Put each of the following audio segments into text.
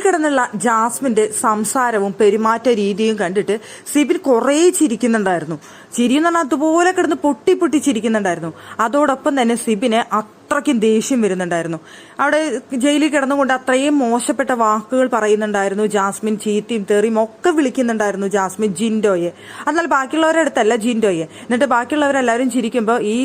കിടന്നുള്ള ജാസ്മിന്റെ സംസാരവും പെരുമാറ്റ രീതിയും കണ്ടിട്ട് സിബിൻ കുറേ ചിരിക്കുന്നുണ്ടായിരുന്നു. ചിരിയെന്ന് പറഞ്ഞാൽ അതുപോലെ കിടന്ന് പൊട്ടി പൊട്ടി ചിരിക്കുന്നുണ്ടായിരുന്നു. അതോടൊപ്പം തന്നെ സിബിന് അത്രയ്ക്കും ദേഷ്യം വരുന്നുണ്ടായിരുന്നു. അവിടെ ജയിലിൽ കിടന്നുകൊണ്ട് അത്രയും മോശപ്പെട്ട വാക്കുകൾ പറയുന്നുണ്ടായിരുന്നു. ജാസ്മിൻ ചീത്തയും തെറിയും ഒക്കെ വിളിക്കുന്നുണ്ടായിരുന്നു ജാസ്മിൻ ജിൻഡോയെ. എന്നാൽ ബാക്കിയുള്ളവരുടെ അടുത്തല്ല ജിൻഡോയെ. എന്നിട്ട് ബാക്കിയുള്ളവരെല്ലാവരും ചിരിക്കുമ്പോൾ ഈ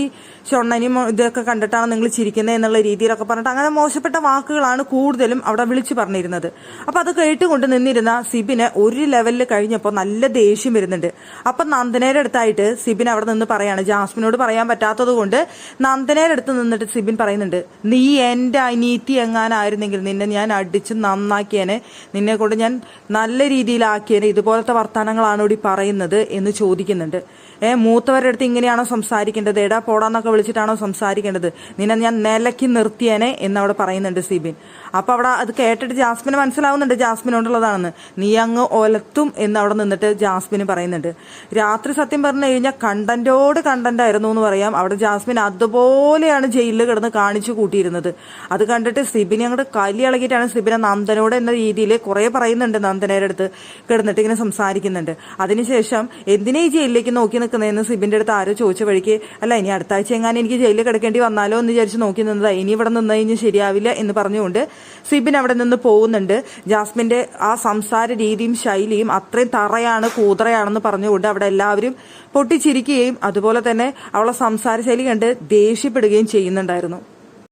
ചൊണ്ണനും ഇതൊക്കെ കണ്ടിട്ടാണ് നിങ്ങൾ ചിരിക്കുന്നത് എന്നുള്ള രീതിയിലൊക്കെ പറഞ്ഞിട്ട് അങ്ങനെ മോശപ്പെട്ട വാക്കുകളാണ് കൂടുതലും അവിടെ വിളിച്ചു പറഞ്ഞിരുന്നത്. അപ്പൊ അത് കേട്ടുകൊണ്ട് നിന്നിരുന്ന സിബിന് ഒരു ലെവലിൽ കഴിഞ്ഞപ്പോൾ നല്ല ദേഷ്യം വരുന്നുണ്ട്. അപ്പൊ നന്ദനയുടെ അടുത്തായിട്ട് സിബിൻ അവിടെ നിന്ന് പറയാണ്, ജാസ്മിനോട് പറയാൻ പറ്റാത്തത് കൊണ്ട് നന്ദനയുടെ അടുത്ത് നിന്നിട്ട് സിബിൻ പറയുന്നുണ്ട്, നീ എന്റെ അനീതി എങ്ങാനായിരുന്നെങ്കിൽ നിന്നെ ഞാൻ അടിച്ച് നന്നാക്കിയേനെ, നിന്നെ കൊണ്ട് ഞാൻ നല്ല രീതിയിലാക്കിയേനെ, ഇതുപോലത്തെ വർത്തമാനങ്ങളാണ് ഇവിടെ പറയുന്നത് എന്ന് ചോദിക്കുന്നുണ്ട്. മൂത്തവരുടെ അടുത്ത് ഇങ്ങനെയാണോ സംസാരിക്കേണ്ടത്, എടാ പോടാന്നൊക്കെ വിളിച്ചിട്ടാണോ സംസാരിക്കേണ്ടത്, നിന്നെ ഞാൻ നിലയ്ക്ക് നിർത്തിയേനെ എന്നവിടെ പറയുന്നുണ്ട് സിബിൻ. അപ്പൊ അവിടെ അത് കേട്ടിട്ട് ജാസ്മിന് മനസ്സിലാവുന്നുണ്ട് ജാസ്മിനോടുള്ളതാണെന്ന്. നീ അങ്ങ് ഒലത്തും എന്ന് അവിടെ നിന്നിട്ട് ജാസ്മിന് പറയുന്നുണ്ട്. രാത്രി സത്യം പറഞ്ഞു കഴിഞ്ഞാൽ കണ്ടന്റോട് കണ്ടന്റ് ആയിരുന്നു എന്ന് പറയാം. അവിടെ ജാസ്മിൻ അതുപോലെയാണ് ജയിലിൽ കിടന്ന് കാണിച്ചു കൂട്ടിയിരുന്നത്. അത് കണ്ടിട്ട് സിബിനെ അങ്ങോട്ട് കലി ഇളകിയിട്ടാണ് സിബിനെ നന്ദനോട് എന്ന രീതിയിൽ കുറെ പറയുന്നുണ്ട്. നന്ദനയുടെ അടുത്ത് കിടന്നിട്ട് ഇങ്ങനെ സംസാരിക്കുന്നുണ്ട്. അതിനുശേഷം എന്തിനാ ഈ ജയിലിലേക്ക് നോക്കി നിൽക്കുന്നതെന്ന് സിബിന്റെ അടുത്ത് ആരോ ചോദിച്ച വഴിക്ക്, അല്ല ഇനി അടുത്ത ആഴ്ച എങ്ങാനും എനിക്ക് ജയിലിൽ കിടക്കേണ്ടി വന്നാലോ എന്ന് വിചാരിച്ച് നോക്കി നിന്നതാ, ഇനി ഇവിടെ നിന്ന് കഴിഞ്ഞാൽ ശരിയാവില്ല എന്ന് പറഞ്ഞുകൊണ്ട് സിബിൻ അവിടെ നിന്ന് പോകുന്നുണ്ട്. ജാസ്മിന്റെ ആ സംസാര രീതിയും ശൈലിയും അത്രയും തറയാണ് കൂതറയാണെന്ന് പറഞ്ഞുകൊണ്ട് അവിടെ എല്ലാവരും പൊട്ടിച്ചിരിക്കുകയും അതുപോലെ തന്നെ അവളെ സംസാര ശൈലി കണ്ട് ദേഷ്യപ്പെടുകയും ചെയ്യുന്നുണ്ടായിരുന്നു.